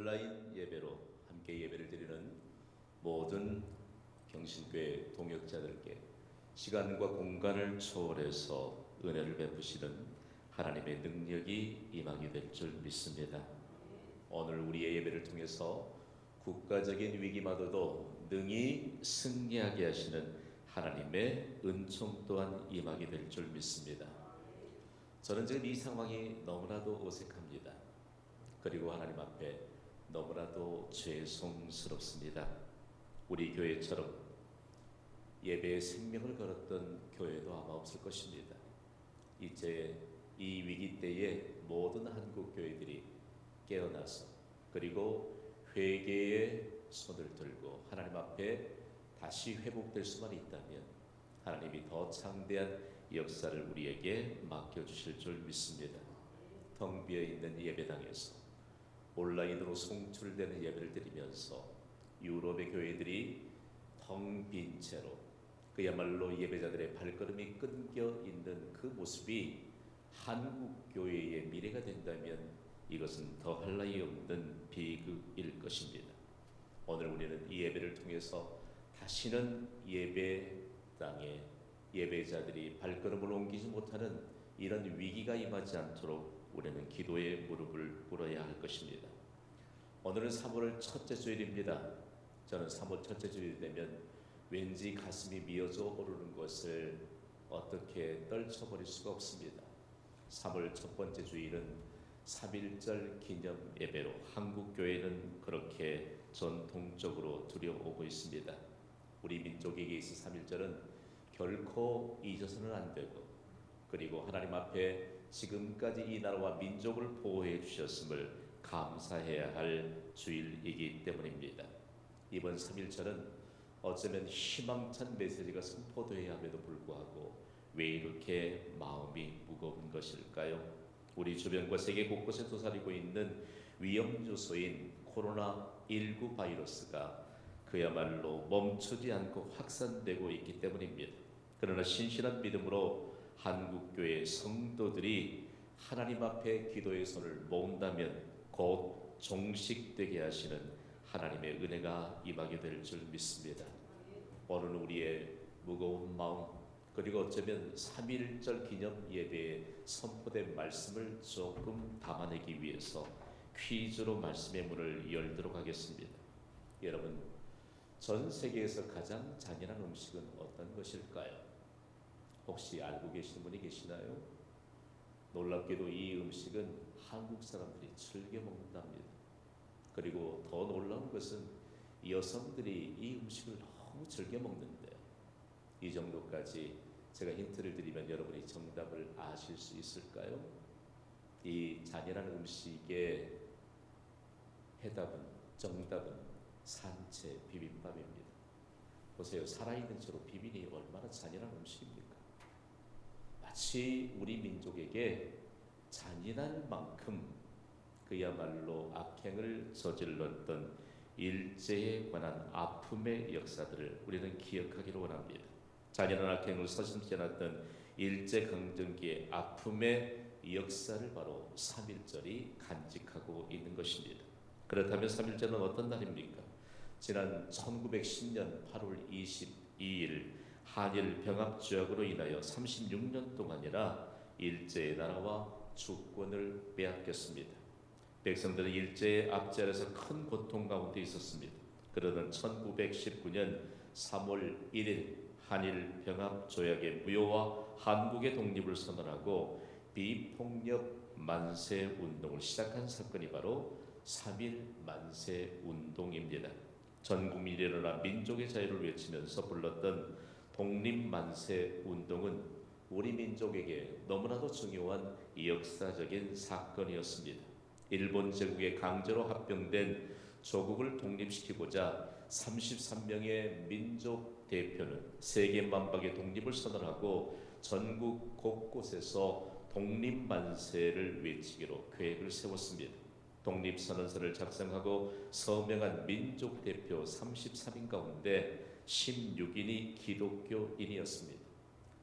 온라인 예배로 함께 예배를 드리는 모든 경신교회 동역자들께 시간과 공간을 초월해서 은혜를 베푸시는 하나님의 능력이 임하게 될 줄 믿습니다. 오늘 우리의 예배를 통해서 국가적인 위기마저도 능히 승리하게 하시는 하나님의 은총 또한 임하게 될 줄 믿습니다. 저는 지금 이 상황이 너무나도 어색합니다. 그리고 하나님 앞에 너무나도 죄송스럽습니다. 우리 교회처럼 예배에 생명을 걸었던 교회도 아마 없을 것입니다. 이제 이 위기 때에 모든 한국 교회들이 깨어나서 그리고 회개의 손을 들고 하나님 앞에 다시 회복될 수만 있다면 하나님이 더 창대한 역사를 우리에게 맡겨주실 줄 믿습니다. 텅 비어있는 예배당에서 온라인으로 송출되는 예배를 드리면서 유럽의 교회들이 텅 빈 채로 그야말로 예배자들의 발걸음이 끊겨 있는 그 모습이 한국 교회의 미래가 된다면 이것은 더할 나위 없는 비극일 것입니다. 오늘 우리는 이 예배를 통해서 다시는 예배당에 예배자들이 발걸음을 옮기지 못하는 이런 위기가 임하지 않도록 우리는 기도의 무릎을 꿇어야 할 것입니다. 오늘은 3월 첫째 주일입니다. 저는 3월 첫째 주일이 되면 왠지 가슴이 미어져 오르는 것을 어떻게 떨쳐버릴 수가 없습니다. 3월 첫 번째 주일은 3.1절 기념 예배로 한국 교회는 그렇게 전통적으로 들여오고 있습니다. 우리 민족에게 있어 3.1절은 결코 잊어서는 안 되고 그리고 하나님 앞에 지금까지 이 나라와 민족을 보호해 주셨음을 감사해야 할 주일이기 때문입니다. 이번 3.1절은 어쩌면 희망찬 메시지가 선포되어야 함에도 불구하고 왜 이렇게 마음이 무거운 것일까요? 우리 주변과 세계 곳곳에 도사리고 있는 위험 요소인 코로나19 바이러스가 그야말로 멈추지 않고 확산되고 있기 때문입니다. 그러나 신실한 믿음으로 한국교회 성도들이 하나님 앞에 기도의 손을 모은다면 곧 종식되게 하시는 하나님의 은혜가 임하게 될 줄 믿습니다. 오늘 우리의 무거운 마음 그리고 어쩌면 3.1절 기념 예배에 선포된 말씀을 조금 담아내기 위해서 퀴즈로 말씀의 문을 열도록 하겠습니다. 여러분, 전 세계에서 가장 잔인한 음식은 어떤 것일까요? 혹시 알고 계시는 분이 계시나요? 놀랍게도 이 음식은 한국 사람들이 즐겨 먹는답니다. 그리고 더 놀라운 것은 여성들이 이 음식을 너무 즐겨 먹는데 이 정도까지 제가 힌트를 드리면 여러분이 정답을 아실 수 있을까요? 이 잔인한 음식의 정답은 산채 비빔밥입니다. 보세요. 살아있는 채로 비비니 얼마나 잔인한 음식입니까? 마치 우리 민족에게 잔인할 만큼 그야말로 악행을 저질렀던 일제에 관한 아픔의 역사들을 우리는 기억하기를 원합니다. 잔인한 악행을 서슴지 않았던 일제강점기의 아픔의 역사를 바로 3.1절이 간직하고 있는 것입니다. 그렇다면 3.1절은 어떤 날입니까? 지난 1910년 8월 22일 한일 병합조약으로 인하여 36년 동안이나 일제의 나라와 주권을 빼앗겼습니다. 백성들은 일제의 압제 아래서 큰 고통 가운데 있었습니다. 그러던 1919년 3월 1일 한일 병합조약의 무효와 한국의 독립을 선언하고 비폭력 만세 운동을 시작한 사건이 바로 3.1 만세 운동입니다. 전 국민이 일어나 민족의 자유를 외치면서 불렀던 독립만세 운동은 우리 민족에게 너무나도 중요한 역사적인 사건이었습니다. 일본 제국의 강제로 합병된 조국을 독립시키고자 33명의 민족 대표는 세계 만박의 독립을 선언하고 전국 곳곳에서 독립만세를 외치기로 계획을 세웠습니다. 독립선언서를 작성하고 서명한 민족 대표 33인 가운데 16인이 기독교인이었습니다.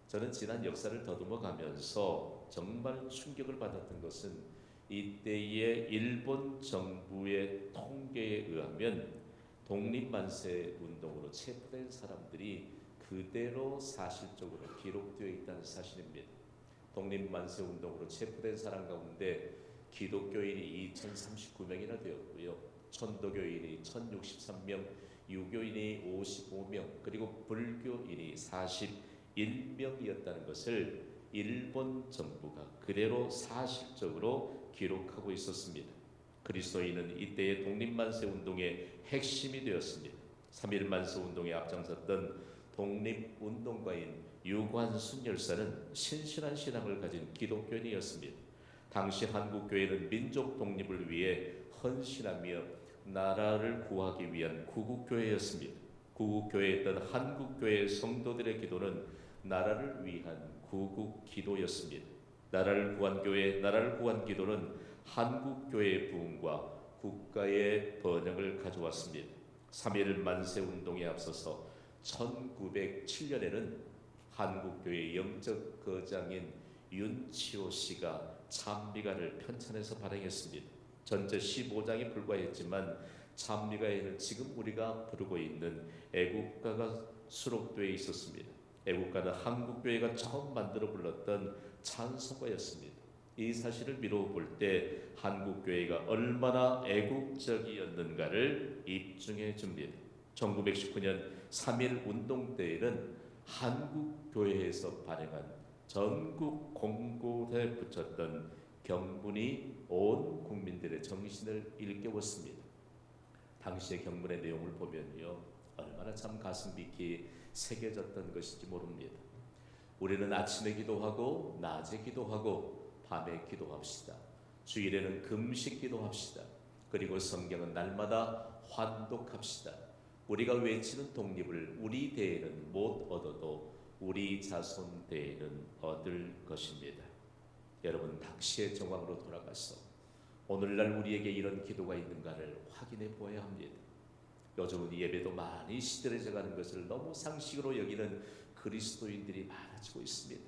저는 지난 역사를 더듬어 가면서 정말 충격을 받았던 것은 이때의 일본 정부의 통계에 의하면 독립만세 운동으로 체포된 사람들이 그대로 사실적으로 기록되어 있다는 사실입니다. 독립만세 운동으로 체포된 사람 가운데 기독교인이 2039명이나 되었고요. 천도교인이 1063명, 유교인이 55명, 그리고 불교인이 41명이었다는 것을 일본 정부가 그대로 사실적으로 기록하고 있었습니다. 그리스도인은 이때의 독립만세 운동의 핵심이 되었습니다. 3.1만세 운동에 앞장섰던 독립운동가인 유관순 열사는 신실한 신앙을 가진 기독교인이었습니다. 당시 한국교회는 민족 독립을 위해 헌신하며 나라를 구하기 위한 구국교회였습니다. 구국교회였던 한국교회 성도들의 기도는 나라를 위한 구국기도였습니다. 나라를 구한 교회, 나라를 구한 기도는 한국교회의 부흥과 국가의 번영을 가져왔습니다. 3.1 만세운동에 앞서서 1907년에는 한국교회의 영적 거장인 윤치호 씨가 찬미가를 편찬해서 발행했습니다. 전체 15장이 불과했지만 찬미가에는 지금 우리가 부르고 있는 애국가가 수록되어 있었습니다. 애국가는 한국교회가 처음 만들어 불렀던 찬송가였습니다. 이 사실을 미루어 볼 때 한국교회가 얼마나 애국적이었는가를 입증해 줍니다. 1919년 3.1 운동 때에는 한국교회에서 발행한 전국 공고에 붙였던 경문이 온 국민들의 정신을 일깨웠습니다. 당시의 경문의 내용을 보면요, 얼마나 참 가슴 깊이 새겨졌던 것인지 모릅니다. 우리는 아침에 기도하고 낮에 기도하고 밤에 기도합시다. 주일에는 금식 기도합시다. 그리고 성경은 날마다 환독합시다. 우리가 외치는 독립을 우리 대에는 못 얻어도 우리 자손 대에는 얻을 것입니다. 여러분, 당시의 정황으로 돌아가서 오늘날 우리에게 이런 기도가 있는가를 확인해 보아야 합니다. 요즘은 예배도 많이 시들해져 가는 것을 너무 상식으로 여기는 그리스도인들이 많아지고 있습니다.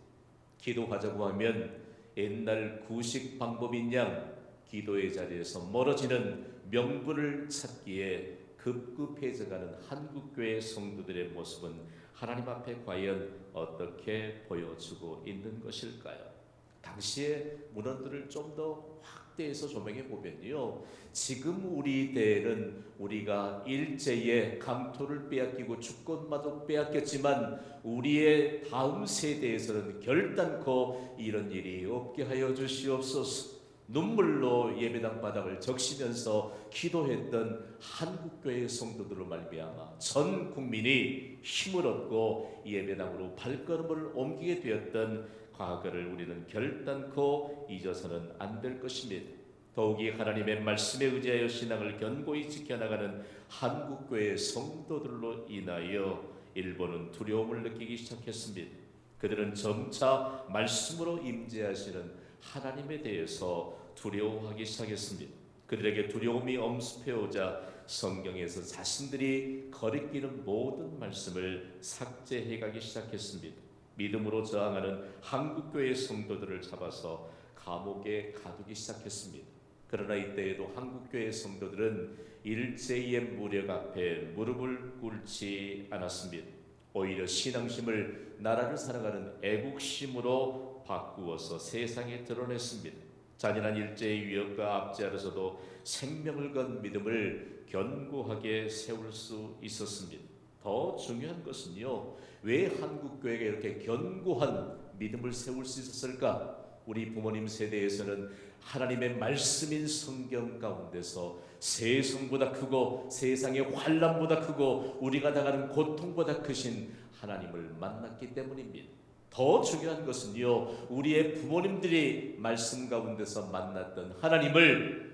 기도하자고 하면 옛날 구식 방법인 양 기도의 자리에서 멀어지는 명분을 찾기에 급급해져가는 한국교회 성도들의 모습은 하나님 앞에 과연 어떻게 보여주고 있는 것일까요? 당시의 문헌들을 좀 더 확대해서 조명해 보면요, 지금 우리 대에는 우리가 일제에 강토를 빼앗기고 주권마저 빼앗겼지만 우리의 다음 세대에서는 결단코 이런 일이 없게 하여 주시옵소서. 눈물로 예배당 바닥을 적시면서 기도했던 한국교회 성도들로 말미암아 전 국민이 힘을 얻고 예배당으로 발걸음을 옮기게 되었던 과거를 우리는 결단코 잊어서는 안 될 것입니다. 더욱이 하나님의 말씀에 의지하여 신앙을 견고히 지켜나가는 한국교회 성도들로 인하여 일본은 두려움을 느끼기 시작했습니다. 그들은 점차 말씀으로 임재하시는 하나님에 대해서 두려워하기 시작했습니다. 그들에게 두려움이 엄습해오자 성경에서 자신들이 거리끼는 모든 말씀을 삭제해가기 시작했습니다. 믿음으로 저항하는 한국교회 성도들을 잡아서 감옥에 가두기 시작했습니다. 그러나 이때에도 한국교회 성도들은 일제의 무력 앞에 무릎을 꿇지 않았습니다. 오히려 신앙심을 나라를 사랑하는 애국심으로 바꾸어서 세상에 드러냈습니다. 잔인한 일제의 위협과 압제 아래서도 생명을 건 믿음을 견고하게 세울 수 있었습니다. 더 중요한 것은요, 왜 한국교회가 이렇게 견고한 믿음을 세울 수 있었을까? 우리 부모님 세대에서는 하나님의 말씀인 성경 가운데서 세상보다 크고 세상의 환난보다 크고 우리가 당하는 고통보다 크신 하나님을 만났기 때문입니다. 더 중요한 것은요, 우리의 부모님들이 말씀 가운데서 만났던 하나님을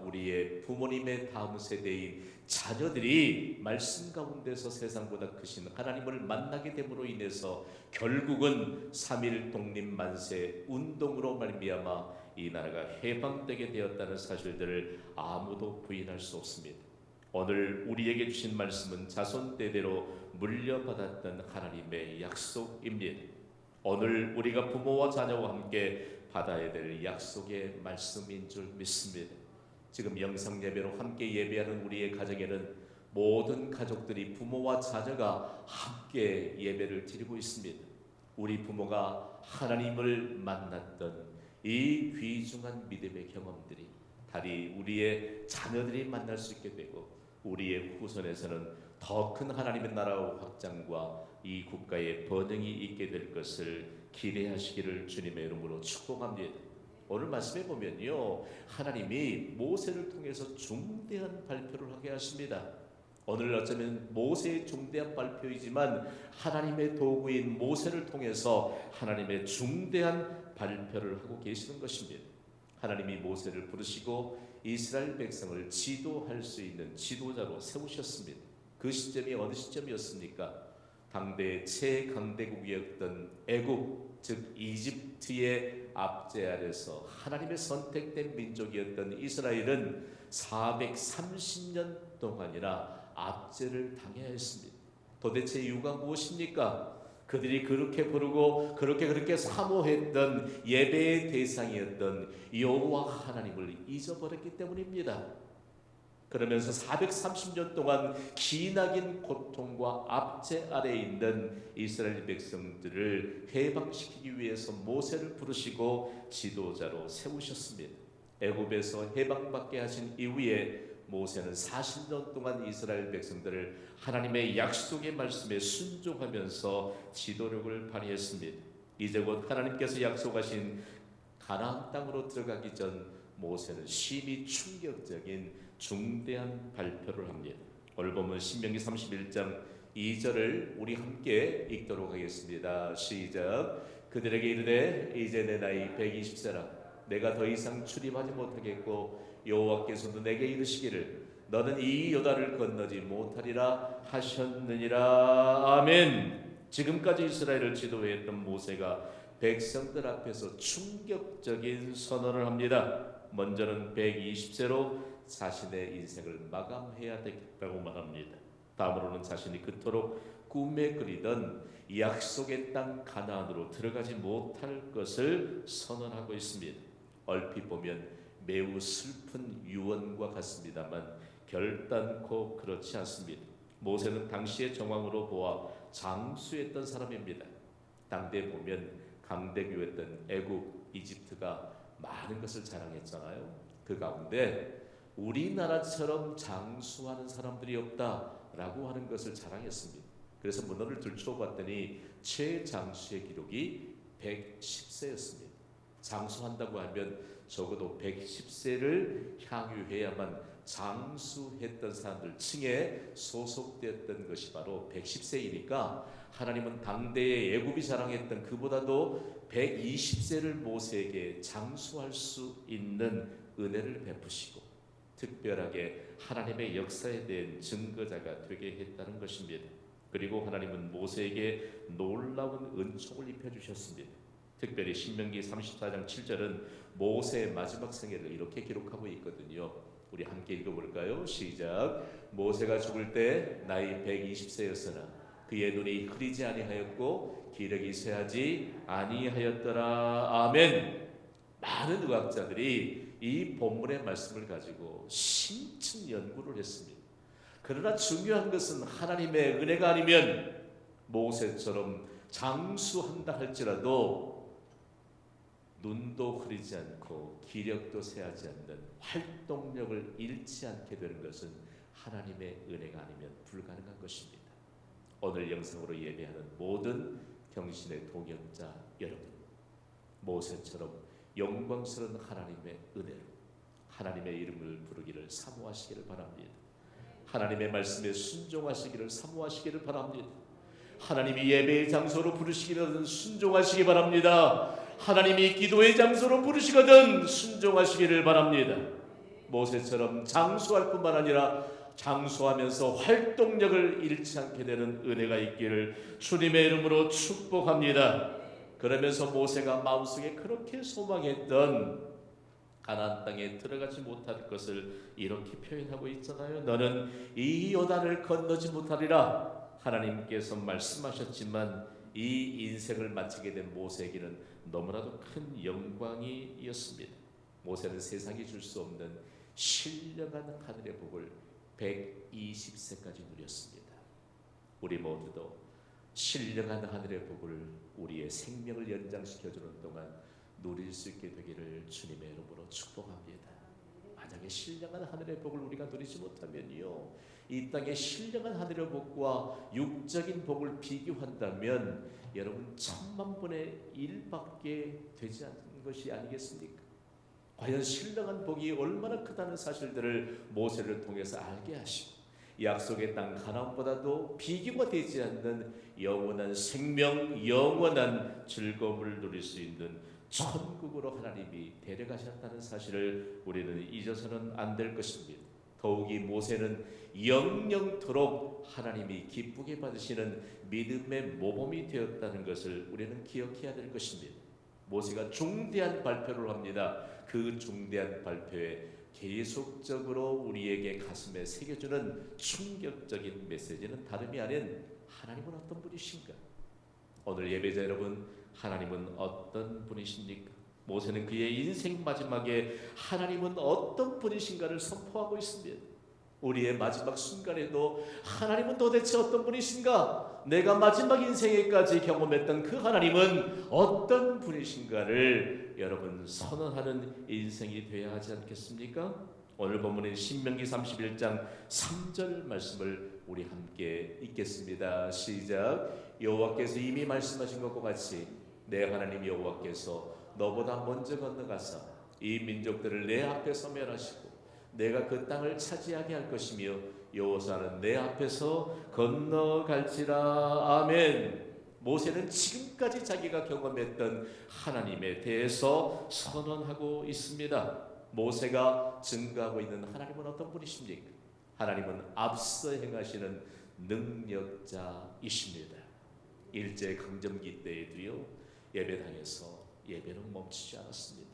우리의 부모님의 다음 세대인 자녀들이 말씀 가운데서 세상보다 크신 하나님을 만나게 됨으로 인해서 결국은 3.1 독립만세 운동으로 말미암아 이 나라가 해방되게 되었다는 사실들을 아무도 부인할 수 없습니다. 오늘 우리에게 주신 말씀은 자손대대로 물려받았던 하나님의 약속입니다. 오늘 우리가 부모와 자녀와 함께 받아야 될 약속의 말씀인 줄 믿습니다. 지금 영상 예배로 함께 예배하는 우리의 가정에는 모든 가족들이 부모와 자녀가 함께 예배를 드리고 있습니다. 우리 부모가 하나님을 만났던 이 귀중한 믿음의 경험들이 달이 우리의 자녀들이 만날 수 있게 되고 우리의 후손에서는 더 큰 하나님의 나라 확장과 이 국가의 번영이 있게 될 것을 기대하시기를 주님의 이름으로 축복합니다. 오늘 말씀에 보면요, 하나님이 모세를 통해서 중대한 발표를 하게 하십니다. 오늘 어쩌면 모세의 중대한 발표이지만 하나님의 도구인 모세를 통해서 하나님의 중대한 발표를 하고 계시는 것입니다. 하나님이 모세를 부르시고 이스라엘 백성을 지도할 수 있는 지도자로 세우셨습니다. 그 시점이 어느 시점이었습니까? 당대 최강대국이었던 애국, 즉 이집트의 압제 아래서 하나님의 선택된 민족이었던 이스라엘은 430년 동안이나 압제를 당해야 했습니다. 도대체 이유가 무엇입니까? 그들이 그렇게 부르고 그렇게 사모했던 예배의 대상이었던 여호와 하나님을 잊어버렸기 때문입니다. 그러면서 430년 동안 기나긴 고통과 압제 아래에 있는 이스라엘 백성들을 해방시키기 위해서 모세를 부르시고 지도자로 세우셨습니다. 애굽에서 해방받게 하신 이후에 모세는 40년 동안 이스라엘 백성들을 하나님의 약속의 말씀에 순종하면서 지도력을 발휘했습니다. 이제 곧 하나님께서 약속하신 가나안 땅으로 들어가기 전 모세는 심히 충격적인 중대한 발표를 합니다. 오늘 보면 신명기 31장 2절을 우리 함께 읽도록 하겠습니다. 시작. 그들에게 이르되 이제 내 나이 120세라 내가 더 이상 출입하지 못하겠고 여호와께서도 내게 이르시기를 너는 이 요단을 건너지 못하리라 하셨느니라. 아멘. 지금까지 이스라엘을 지도했던 모세가 백성들 앞에서 충격적인 선언을 합니다. 먼저는 120세로 자신의 인생을 마감해야 되겠다고 말합니다. 다음으로는 자신이 그토록 꿈에 그리던 약속의 땅 가나안으로 들어가지 못할 것을 선언하고 있습니다. 얼핏 보면 매우 슬픈 유언과 같습니다만 결단코 그렇지 않습니다. 모세는 당시의 정황으로 보아 장수했던 사람입니다. 당대 보면 강대국이었던 애국, 이집트가 많은 것을 자랑했잖아요. 그 가운데 우리나라처럼 장수하는 사람들이 없다라고 하는 것을 자랑했습니다. 그래서 문헌을 들춰봤더니 최장수의 기록이 110세였습니다. 장수한다고 하면 적어도 110세를 향유해야만 장수했던 사람들 층에 소속됐던 것이 바로 110세이니까 하나님은 당대의 애굽이 자랑했던 그보다도 120세를 모세에게 장수할 수 있는 은혜를 베푸시고 특별하게 하나님의 역사에 대한 증거자가 되게 했다는 것입니다. 그리고 하나님은 모세에게 놀라운 은총을 입혀주셨습니다. 특별히 신명기 34장 7절은 모세의 마지막 생애를 이렇게 기록하고 있거든요. 우리 함께 읽어볼까요? 시작. 모세가 죽을 때 나이 120세였으나 그의 눈이 흐리지 아니하였고 기력이 쇠하지 아니하였더라. 아멘. 많은 의학자들이 이 본문의 말씀을 가지고 심층 연구를 했습니다. 그러나 중요한 것은 하나님의 은혜가 아니면 모세처럼 장수한다 할지라도 눈도 흐리지 않고 기력도 쇠하지 않는 활동력을 잃지 않게 되는 것은 하나님의 은혜가 아니면 불가능한 것입니다. 오늘 영상으로 예배하는 모든 경신의 동역자 여러분, 모세처럼 영광스러운 하나님의 은혜로 하나님의 이름을 부르기를 사모하시기를 바랍니다. 하나님의 말씀에 순종하시기를 사모하시기를 바랍니다. 하나님이 예배의 장소로 부르시기를 순종하시기 바랍니다. 하나님이 기도의 장소로 부르시거든 순종하시기를 바랍니다. 모세처럼 장수할 뿐만 아니라 장수하면서 활동력을 잃지 않게 되는 은혜가 있기를 주님의 이름으로 축복합니다. 그러면서 모세가 마음속에 그렇게 소망했던 가나안 땅에 들어가지 못할 것을 이렇게 표현하고 있잖아요. 너는 이 요단을 건너지 못하리라. 하나님께서 말씀하셨지만 이 인생을 마치게 된 모세에게는 너무나도 큰 영광이었습니다. 모세는 세상이 줄 수 없는 신령한 하늘의 복을 120세까지 누렸습니다. 우리 모두도 신령한 하늘의 복을 우리의 생명을 연장시켜주는 동안 누릴 수 있게 되기를 주님의 이름으로 축복합니다. 만약에 신령한 하늘의 복을 우리가 누리지 못하면요, 이 땅의 신령한 하늘의 복과 육적인 복을 비교한다면 여러분 1000만분의 1밖에 되지 않는 것이 아니겠습니까? 과연 신령한 복이 얼마나 크다는 사실들을 모세를 통해서 알게 하시고 약속의 땅 가나안보다도 비교가 되지 않는 영원한 생명, 영원한 즐거움을 누릴 수 있는 천국으로 하나님이 데려가셨다는 사실을 우리는 잊어서는 안 될 것입니다. 더욱이 모세는 영영토록 하나님이 기쁘게 받으시는 믿음의 모범이 되었다는 것을 우리는 기억해야 될 것입니다. 모세가 중대한 발표를 합니다. 그 중대한 발표에 계속적으로 우리에게 가슴에 새겨주는 충격적인 메시지는 다름이 아닌 하나님은 어떤 분이신가? 오늘 예배자 여러분, 하나님은 어떤 분이십니까? 모세는 그의 인생 마지막에 하나님은 어떤 분이신가를 선포하고 있습니다. 우리의 마지막 순간에도 하나님은 도대체 어떤 분이신가? 내가 마지막 인생에까지 경험했던 그 하나님은 어떤 분이신가를 여러분 선언하는 인생이 되어야 하지 않겠습니까? 오늘 본문인 신명기 31장 3절 말씀을 우리 함께 읽겠습니다. 시작. 여호와께서 이미 말씀하신 것과 같이 내 하나님 여호와께서 너보다 먼저 건너가서 이 민족들을 내 앞에서 멸하시고 내가 그 땅을 차지하게 할 것이며 여호사는 내 앞에서 건너갈지라. 아멘. 모세는 지금까지 자기가 경험했던 하나님에 대해서 선언하고 있습니다. 모세가 증거하고 있는 하나님은 어떤 분이십니까? 하나님은 앞서 행하시는 능력자이십니다. 일제강점기 때에도요, 예배당에서 예배는 멈추지 않았습니다.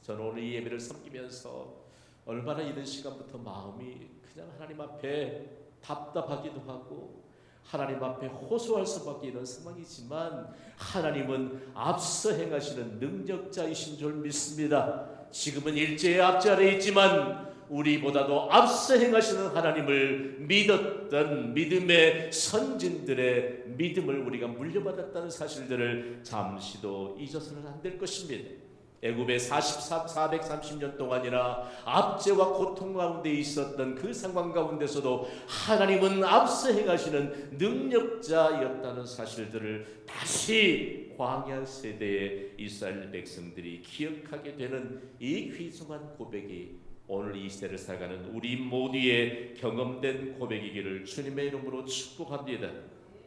저는 오늘 이 예배를 섬기면서 얼마나 이른 시간부터 마음이 그냥 하나님 앞에 답답하기도 하고 하나님 앞에 호소할 수밖에 있는 상황이지만 하나님은 앞서 행하시는 능력자이신 줄 믿습니다. 지금은 일제의 앞지 아래 있지만 우리보다도 앞서 행하시는 하나님을 믿었던 믿음의 선진들의 믿음을 우리가 물려받았다는 사실들을 잠시도 잊어서는 안 될 것입니다. 애굽에 430년 동안이나 압제와 고통 가운데 있었던 그 상황 가운데서도 하나님은 앞서 행하시는 능력자였다는 사실들을 다시 광야 세대의 이스라엘 백성들이 기억하게 되는 이 귀중한 고백이 오늘 이 시대를 살아가는 우리 모두의 경험된 고백이기를 주님의 이름으로 축복합니다.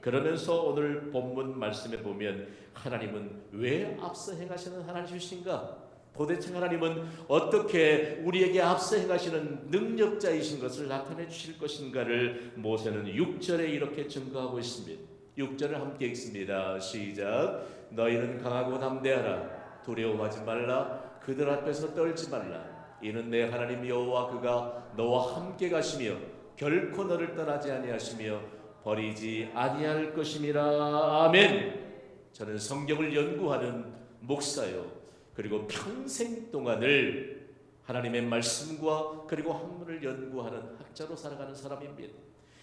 그러면서 오늘 본문 말씀에 보면 하나님은 왜 앞서 행하시는 하나님이신가? 도대체 하나님은 어떻게 우리에게 앞서 행하시는 능력자이신 것을 나타내 주실 것인가를 모세는 6절에 이렇게 증거하고 있습니다. 6절을 함께 읽습니다. 시작. 너희는 강하고 담대하라. 두려워하지 말라. 그들 앞에서 떨지 말라. 이는 내 하나님 여호와 그가 너와 함께 가시며 결코 너를 떠나지 아니하시며 버리지 아니할 것임이라. 아멘. 저는 성경을 연구하는 목사요, 그리고 평생 동안을 하나님의 말씀과 그리고 학문을 연구하는 학자로 살아가는 사람입니다.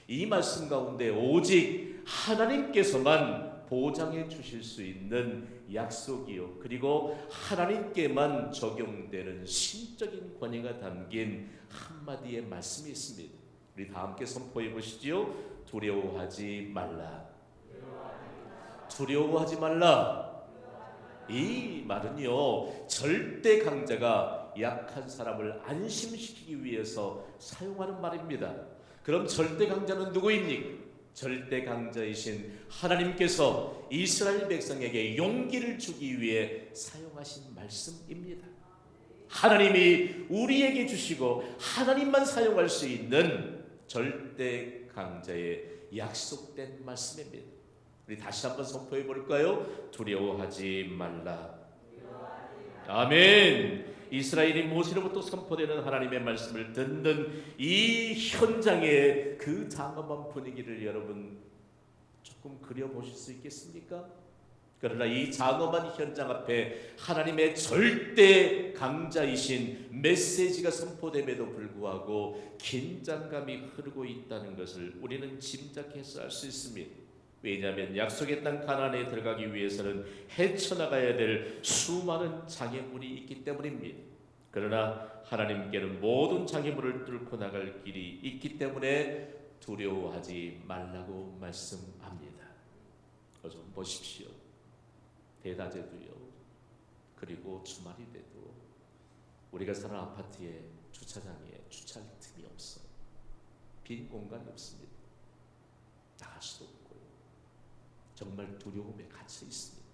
이 말씀 가운데 오직 하나님께서만 보장해 주실 수 있는 약속이요, 그리고 하나님께만 적용되는 신적인 권위가 담긴 한마디의 말씀이 있습니다. 우리 다 함께 선포해 보시지요. 두려워하지 말라. 두려워하지 말라. 이 말은요, 절대 강자가 약한 사람을 안심시키기 위해서 사용하는 말입니다. 그럼 절대 강자는 누구입니까? 절대 강자이신 하나님께서 이스라엘 백성에게 용기를 주기 위해 사용하신 말씀입니다. 하나님이 우리에게 주시고 하나님만 사용할 수 있는 절대 강자의 약속된 말씀입니다. 우리 다시 한번 선포해 볼까요? 두려워하지 말라. 아멘. 이스라엘이 모세로부터 선포되는 하나님의 말씀을 듣는 이 현장의 그 장엄한 분위기를 여러분 조금 그려보실 수 있겠습니까? 그러나 이 장엄한 현장 앞에 하나님의 절대 강자이신 메시지가 선포됨에도 불구하고 긴장감이 흐르고 있다는 것을 우리는 짐작해서 알 수 있습니다. 왜냐하면 약속의 땅 가나안에 들어가기 위해서는 헤쳐나가야 될 수많은 장애물이 있기 때문입니다. 그러나 하나님께는 모든 장애물을 뚫고 나갈 길이 있기 때문에 두려워하지 말라고 말씀합니다. 좀 보십시오. 대낮에도요, 그리고 주말이 돼도 우리가 사는 아파트의 주차장에 주차할 틈이 없어. 빈 공간이 없습니다. 나갈 수도 없고요. 정말 두려움에 갇혀 있습니다.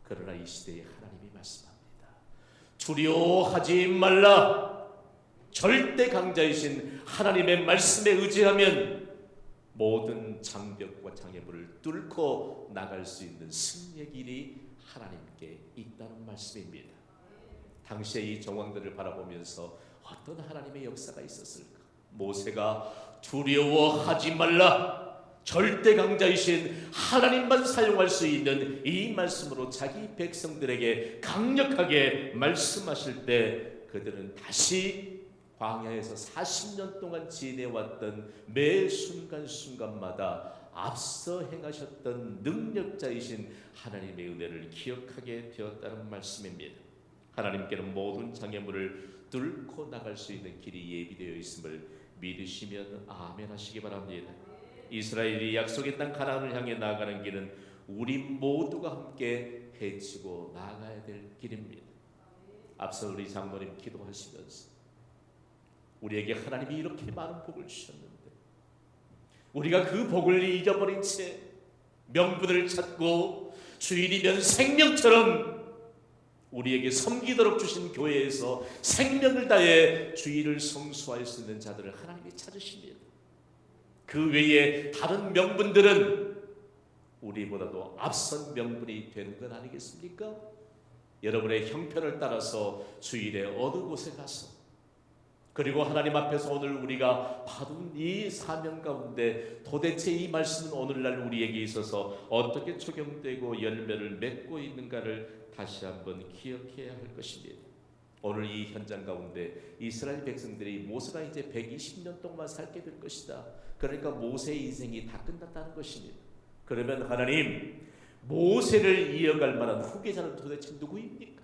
그러나 이 시대에 하나님이 말씀합니다. 두려워하지 말라. 절대 강자이신 하나님의 말씀에 의지하면 모든 장벽과 장애물을 뚫고 나갈 수 있는 승리의 길이 하나님께 있다는 말씀입니다. 당시에 이 정황들을 바라보면서 어떤 하나님의 역사가 있었을까? 모세가 두려워하지 말라, 절대 강자이신 하나님만 사용할 수 있는 이 말씀으로 자기 백성들에게 강력하게 말씀하실 때 그들은 다시 광야에서 40년 동안 지내왔던 매 순간순간마다 앞서 행하셨던 능력자이신 하나님의 은혜를 기억하게 되었다는 말씀입니다. 하나님께는 모든 장애물을 뚫고 나갈 수 있는 길이 예비되어 있음을 믿으시면 아멘 하시기 바랍니다. 이스라엘이 약속의 땅 가나안을 향해 나아가는 길은 우리 모두가 함께 헤치고 나아가야 될 길입니다. 앞서 우리 장로님 기도하시면서 우리에게 하나님이 이렇게 많은 복을 주셨는데 우리가 그 복을 잊어버린 채 명분을 찾고 주일이면 생명처럼 우리에게 섬기도록 주신 교회에서 생명을 다해 주일을 성수할 수 있는 자들을 하나님이 찾으십니다. 그 외에 다른 명분들은 우리보다도 앞선 명분이 되는 건 아니겠습니까? 여러분의 형편을 따라서 주일에 어느 곳에 가서 그리고 하나님 앞에서 오늘 우리가 받은 이 사명 가운데 도대체 이 말씀은 오늘날 우리에게 있어서 어떻게 적용되고 열매를 맺고 있는가를 다시 한번 기억해야 할 것입니다. 오늘 이 현장 가운데 이스라엘 백성들이 모세가 이제 120년 동안 살게 될 것이다. 그러니까 모세의 인생이 다 끝났다는 것입니다. 그러면 하나님, 모세를 이어갈 만한 후계자는 도대체 누구입니까?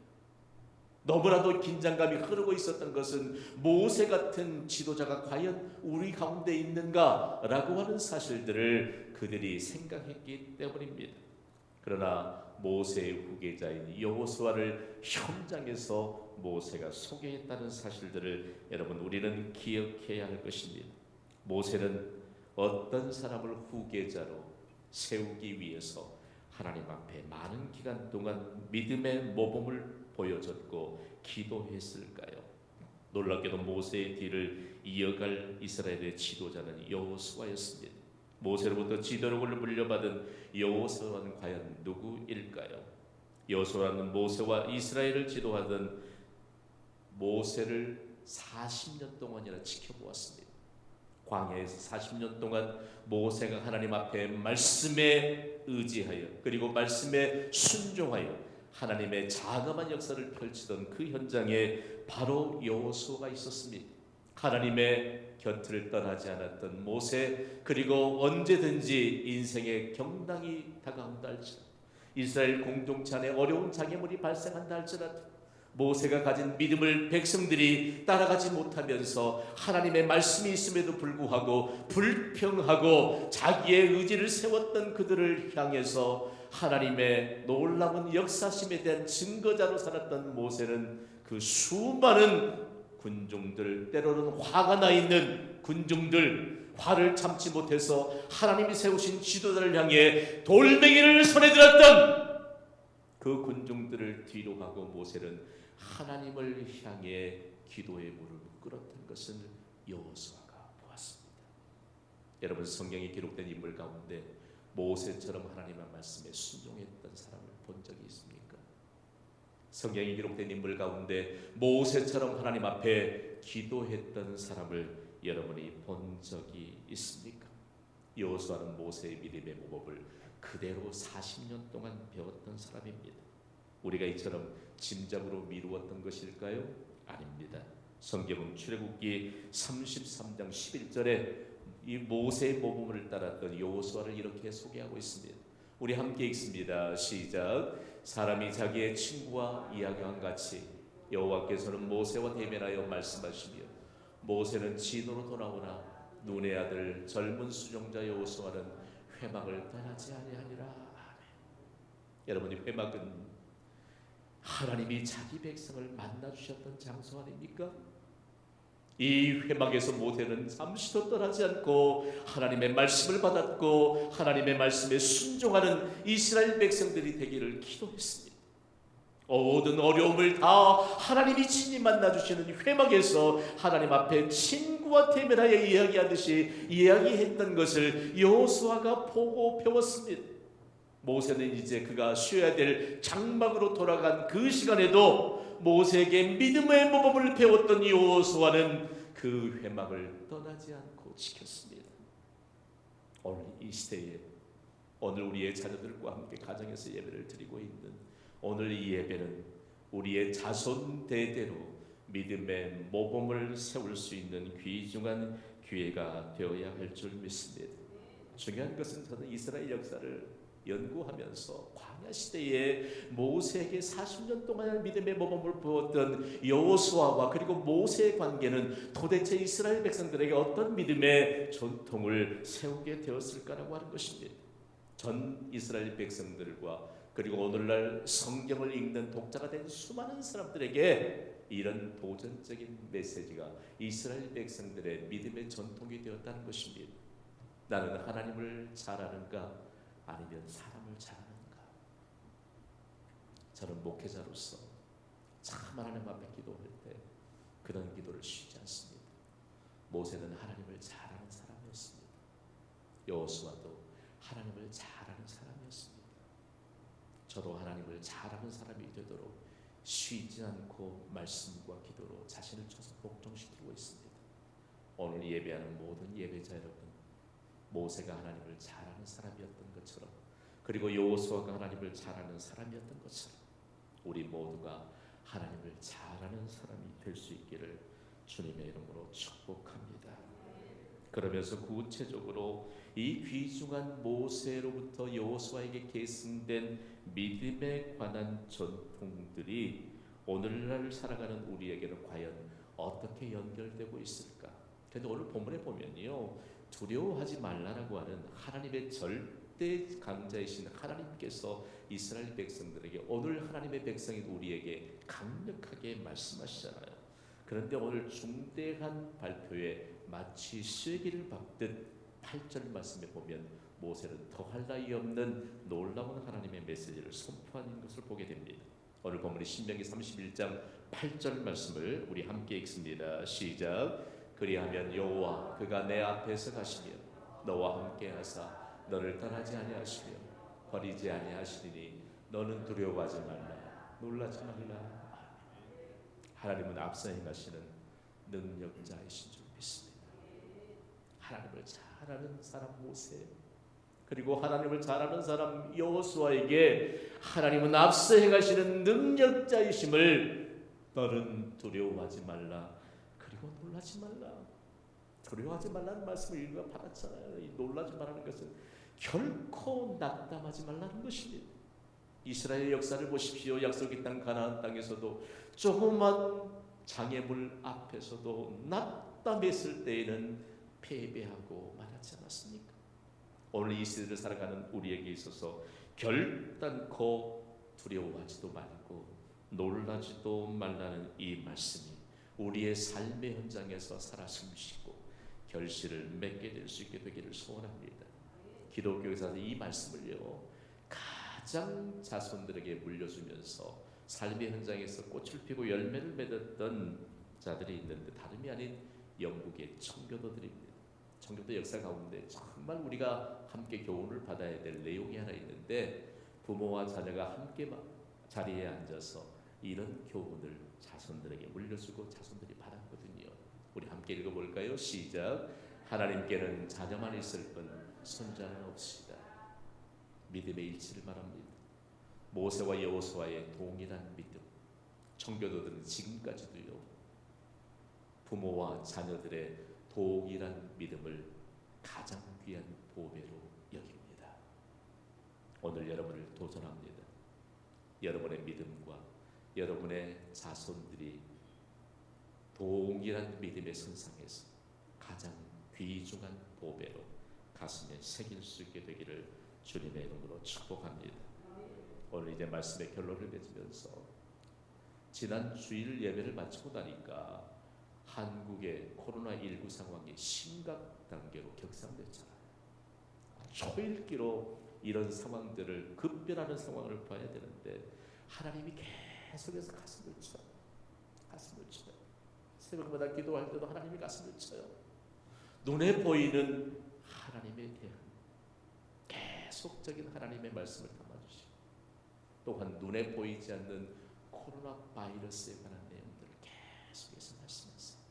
너무나도 긴장감이 흐르고 있었던 것은 모세 같은 지도자가 과연 우리 가운데 있는가라고 하는 사실들을 그들이 생각했기 때문입니다. 그러나 모세의 후계자인 여호수아를 현장에서 모세가 소개했다는 사실들을 여러분 우리는 기억해야 할 것입니다. 모세는 어떤 사람을 후계자로 세우기 위해서 하나님 앞에 많은 기간 동안 믿음의 모범을 보여줬고 기도했을까요? 놀랍게도 모세의 뒤를 이어갈 이스라엘의 지도자는 여호수아였습니다. 모세로부터 지도력을 물려받은 여호수아는 과연 누구일까요? 여호수아는 모세와 이스라엘을 지도하던 모세를 40년 동안이나 지켜보았습니다. 광야에서 40년 동안 모세가 하나님 앞에 말씀에 의지하여 그리고 말씀에 순종하여 하나님의 자그마한 역사를 펼치던 그 현장에 바로 여호수아가 있었습니다. 하나님의 곁을 떠나지 않았던 모세, 그리고 언제든지 인생의 경당이 다가온다 할지라도 이스라엘 공동체 안에 어려운 장애물이 발생한다 할지라도 모세가 가진 믿음을 백성들이 따라가지 못하면서 하나님의 말씀이 있음에도 불구하고 불평하고 자기의 의지를 세웠던 그들을 향해서 하나님의 놀라운 역사심에 대한 증거자로 살았던 모세는 그 수많은 군중들, 때로는 화가 나 있는 군중들, 화를 참지 못해서 하나님이 세우신 지도자를 향해 돌멩이를 손에 들었던 그 군중들을 뒤로 하고 모세는 하나님을 향해 기도의 물을 끌었던 것을 여호수아가 보았습니다. 여러분, 성경에 기록된 인물 가운데 모세처럼 하나님의 말씀에 순종했던 사람을 본 적이 있습니까? 성경에 기록된 인물 가운데 모세처럼 하나님 앞에 기도했던 사람을 여러분이 본 적이 있습니까? 여호수아는 모세의 믿음의 모범을 그대로 40년 동안 배웠던 사람입니다. 우리가 이처럼 짐작으로 미루었던 것일까요? 아닙니다. 성경은 출애굽기 33장 11절에 이 모세의 모범을 따랐던 여호수아를 이렇게 소개하고 있습니다. 우리 함께 읽습니다. 시작. 사람이 자기의 친구와 이야기한 같이 여호와께서는 모세와 대면하여 말씀하시며 모세는 진으로 돌아오나 눈의 아들 젊은 수종자 여호수아는 회막을 떠나지 아니하니라. 여러분이 회막은 하나님이 자기 백성을 만나 주셨던 장소 아닙니까? 이 회막에서 모세는 잠시도 떠나지 않고 하나님의 말씀을 받았고 하나님의 말씀에 순종하는 이스라엘 백성들이 되기를 기도했습니다. 모든 어려움을 다 하나님이 친히 만나주시는 회막에서 하나님 앞에 친구와 대면하여 이야기하듯이 이야기했던 것을 여호수아가 보고 배웠습니다. 모세는 이제 그가 쉬어야 될 장막으로 돌아간 그 시간에도 모세에게 믿음의 모범을 배웠던 여호수아는 그 회막을 떠나지 않고 지켰습니다. 오늘 이 시대에 오늘 우리의 자녀들과 함께 가정에서 예배를 드리고 있는 오늘 이 예배는 우리의 자손 대대로 믿음의 모범을 세울 수 있는 귀중한 기회가 되어야 할 줄 믿습니다. 중요한 것은 저는 이스라엘 역사를 연구하면서 광야 시대에 모세에게 40년 동안 믿음의 모범을 보았던 여호수아와 그리고 모세의 관계는 도대체 이스라엘 백성들에게 어떤 믿음의 전통을 세우게 되었을까라고 하는 것입니다. 전 이스라엘 백성들과 그리고 오늘날 성경을 읽는 독자가 된 수많은 사람들에게 이런 도전적인 메시지가 이스라엘 백성들의 믿음의 전통이 되었다는 것입니다. 나는 하나님을 잘 아는가 아니면 사람을 잘 아는가? 저는 목회자로서 참 하나님 앞에 기도할 때 그런 기도를 쉬지 않습니다. 모세는 하나님을 잘 아는 사람이었습니다. 여호수아도 하나님을 잘 아는 사람이었습니다. 저도 하나님을 잘 아는 사람이 되도록 쉬지 않고 말씀과 기도로 자신을 쳐서 복종시키고 있습니다. 오늘 예배하는 모든 예배자 여러분, 모세가 하나님을 잘 아는 사람이었던 것처럼 그리고 여호수아가 하나님을 잘 아는 사람이었던 것처럼 우리 모두가 하나님을 잘 아는 사람이 될 수 있기를 주님의 이름으로 축복합니다. 그러면서 구체적으로 이 귀중한 모세로부터 여호수아에게 계승된 믿음에 관한 전통들이 오늘날 살아가는 우리에게는 과연 어떻게 연결되고 있을까? 그런데 오늘 본문에 보면요, 두려워하지 말라라고 하는 하나님의 절대 강자이신 하나님께서 이스라엘 백성들에게 오늘 하나님의 백성인 우리에게 강력하게 말씀하시잖아요. 그런데 오늘 중대한 발표에 마치 쐐기를 박듯 8절 말씀에 보면 모세는 더할 나위 없는 놀라운 하나님의 메시지를 선포하는 것을 보게 됩니다. 오늘 본문이 신명기 31장 8절 말씀을 우리 함께 읽습니다. 시작. 그리하면 여호와 그가 내 앞에서 가시며 너와 함께 하사 너를 떠나지 아니하시며 버리지 아니하시리니 너는 두려워하지 말라 놀라지 말라. 하나님은 앞서 행하시는 능력자이신 줄 믿습니다. 하나님을 잘 아는 사람 모세, 그리고 하나님을 잘 아는 사람 여호수아에게 하나님은 앞서 행하시는 능력자이심을 너는 두려워하지 말라 그리고 놀라지 말라. 두려워하지 말라는 말씀을 우리가 받았잖아요. 이 놀라지 말라는 것은 결코 낙담하지 말라는 것입니다. 이스라엘 역사를 보십시오. 약속의 땅 가나안 땅에서도 조그만 장애물 앞에서도 낙담했을 때에는 패배하고 말하지 않았습니까? 오늘 이 시대를 살아가는 우리에게 있어서 결단코 두려워하지도 말고 놀라지도 말라는 이 말씀이 우리의 삶의 현장에서 살아 숨쉬고 결실을 맺게 될 수 있게 되기를 소원합니다. 기독교에서 이 말씀을요 가장 자손들에게 물려주면서 삶의 현장에서 꽃을 피고 열매를 맺었던 자들이 있는데 다름이 아닌 영국의 청교도들입니다. 청교도 역사 가운데 정말 우리가 함께 교훈을 받아야 될 내용이 하나 있는데 부모와 자녀가 함께 자리에 앉아서 이런 교훈을 자손들에게 물려주고 자손들이 받았거든요. 우리 함께 읽어볼까요? 시작. 하나님께는 자녀만 있을 뿐 손자는 없으시다. 믿음의 일치를 말합니다. 모세와 여호수아의 동일한 믿음. 청교도들은 지금까지도요, 부모와 자녀들의 동일한 믿음을 가장 귀한 보배로 여깁니다. 오늘 여러분을 도전합니다. 여러분의 믿음과 여러분의 자손들이 동일한 믿음의 선상에서 가장 귀중한 보배로 가슴에 새길 수 있게 되기를 주님의 이름으로 축복합니다. 오늘 이제 말씀의 결론을 맺으면서 지난 주일 예배를 마치고 나니까 한국의 코로나19 상황이 심각 단계로 격상됐잖아요. 초읽기로 이런 상황들을 급변하는 상황을 봐야 되는데 하나님이 계속해서 가슴을 쳐요. 가슴을 쳐요. 새벽마다 기도할 때도 하나님이 가슴을 쳐요. 눈에 보이는 하나님에 대한 계속적인 하나님의 말씀을 담아주시고, 또한 눈에 보이지 않는 코로나 바이러스에 관한 내용들을 계속해서 말씀하세요.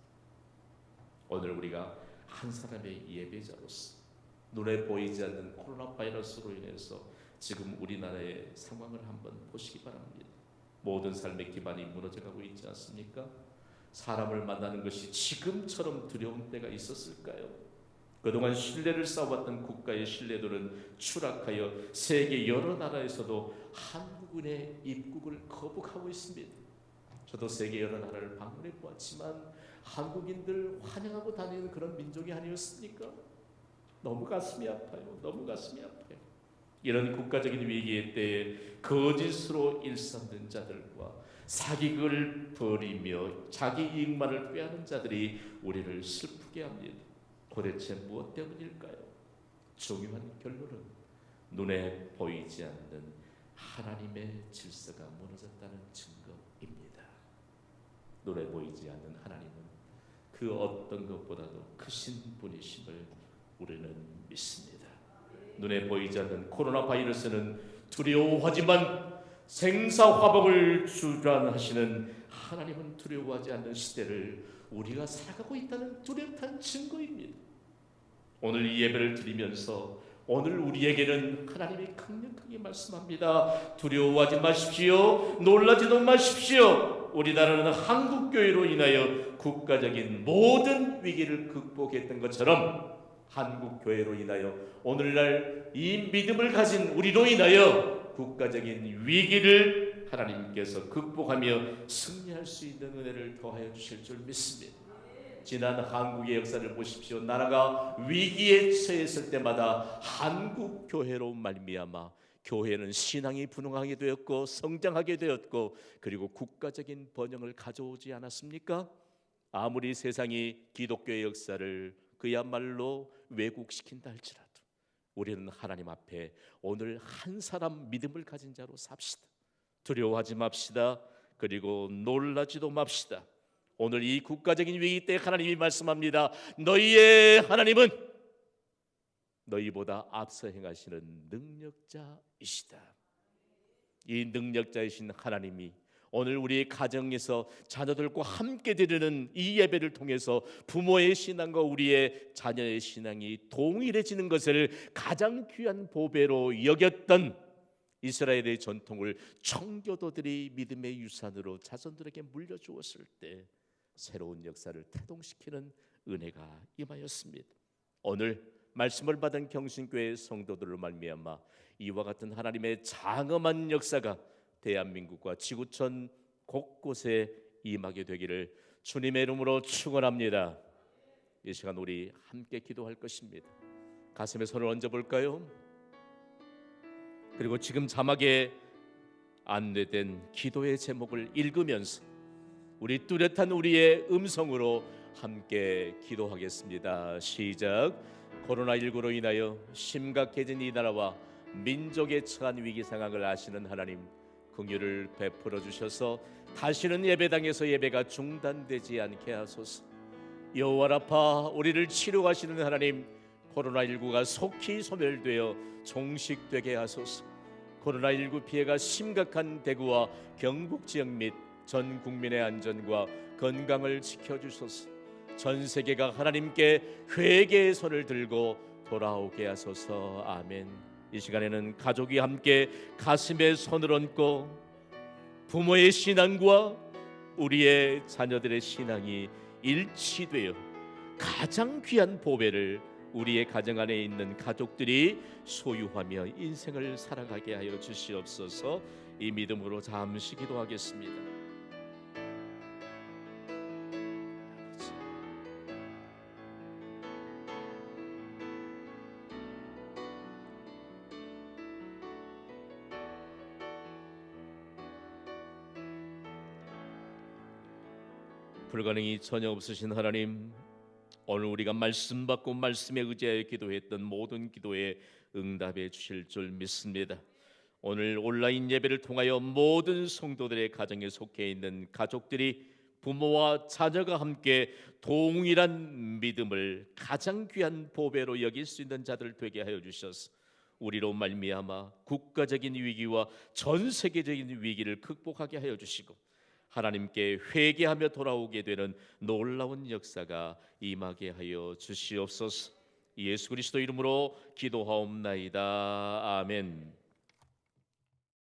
오늘 우리가 한 사람의 예배자로서 눈에 보이지 않는 코로나 바이러스로 인해서 지금 우리나라의 상황을 한번 보시기 바랍니다. 모든 삶의 기반이 무너져가고 있지 않습니까? 사람을 만나는 것이 지금처럼 두려운 때가 있었을까요? 그동안 신뢰를 쌓아왔던 국가의 신뢰도는 추락하여 세계 여러 나라에서도 한국인의 입국을 거부하고 있습니다. 저도 세계 여러 나라를 방문해 보았지만 한국인들 환영하고 다니는 그런 민족이 아니었습니까? 너무 가슴이 아파요. 너무 가슴이 아파요. 이런 국가적인 위기의 때에 거짓으로 일삼는 자들과 사기극을 벌이며 자기 이익만을 꾀하는 자들이 우리를 슬프게 합니다. 도대체 무엇 때문일까요? 중요한 결론은 눈에 보이지 않는 하나님의 질서가 무너졌다는 증거입니다. 눈에 보이지 않는 하나님은 그 어떤 것보다도 크신 분이심을 우리는 믿습니다. 눈에 보이지 않는 코로나 바이러스는 두려워하지만 생사화복을 주관하시는 하나님은 두려워하지 않는 시대를 우리가 살아가고 있다는 뚜렷한 증거입니다. 오늘 이 예배를 드리면서 오늘 우리에게는 하나님이 강력하게 말씀합니다. 두려워하지 마십시오. 놀라지도 마십시오. 우리나라는 한국교회로 인하여 국가적인 모든 위기를 극복했던 것처럼 한국교회로 인하여 오늘날 이 믿음을 가진 우리로 인하여 국가적인 위기를 하나님께서 극복하며 승리할 수 있는 은혜를 더하여 주실 줄 믿습니다. 지난 한국의 역사를 보십시오. 나라가 위기에 처했을 때마다 한국 교회로 말미암아 교회는 신앙이 분홍하게 되었고 성장하게 되었고, 그리고 국가적인 번영을 가져오지 않았습니까? 아무리 세상이 기독교의 역사를 그야말로 왜곡시킨다 할지라도 우리는 하나님 앞에 오늘 한 사람 믿음을 가진 자로 삽시다. 두려워하지 맙시다. 그리고 놀라지도 맙시다. 오늘 이 국가적인 위기 때 하나님이 말씀합니다. 너희의 하나님은 너희보다 앞서 행하시는 능력자이시다. 이 능력자이신 하나님이 오늘 우리 가정에서 자녀들과 함께 드리는 이 예배를 통해서 부모의 신앙과 우리의 자녀의 신앙이 동일해지는 것을 가장 귀한 보배로 여겼던 이스라엘의 전통을 청교도들이 믿음의 유산으로 자손들에게 물려주었을 때 새로운 역사를 태동시키는 은혜가 임하였습니다. 오늘 말씀을 받은 경신교회 성도들을 말미암아 이와 같은 하나님의 장엄한 역사가 대한민국과 지구촌 곳곳에 임하게 되기를 주님의 이름으로 축원합니다. 이 시간 우리 함께 기도할 것입니다. 가슴에 손을 얹어볼까요? 그리고 지금 자막에 안내된 기도의 제목을 읽으면서 우리 뚜렷한 우리의 음성으로 함께 기도하겠습니다. 시작. 코로나19로 인하여 심각해진 이 나라와 민족의 처한 위기 상황을 아시는 하나님, 긍휼을 베풀어 주셔서 다시는 예배당에서 예배가 중단되지 않게 하소서. 여호와 라파, 우리를 치료하시는 하나님, 코로나19가 속히 소멸되어 종식되게 하소서. 코로나19 피해가 심각한 대구와 경북 지역 및 전 국민의 안전과 건강을 지켜주소서. 전 세계가 하나님께 회개의 손을 들고 돌아오게 하소서. 아멘. 이 시간에는 가족이 함께 가슴에 손을 얹고 부모의 신앙과 우리의 자녀들의 신앙이 일치되어 가장 귀한 보배를 우리의 가정 안에 있는 가족들이 소유하며 인생을 살아가게 하여 주시옵소서. 이 믿음으로 잠시 기도하겠습니다. 불가능이 전혀 없으신 하나님, 오늘 우리가 말씀 받고 말씀에 의지하여 기도했던 모든 기도에 응답해 주실 줄 믿습니다. 오늘 온라인 예배를 통하여 모든 성도들의 가정에 속해 있는 가족들이 부모와 자녀가 함께 동일한 믿음을 가장 귀한 보배로 여길 수 있는 자들 되게 하여 주셔서 우리로 말미암아 국가적인 위기와 전 세계적인 위기를 극복하게 하여 주시고 하나님께 회개하며 돌아오게 되는 놀라운 역사가 임하게 하여 주시옵소서. 예수 그리스도 이름으로 기도하옵나이다. 아멘.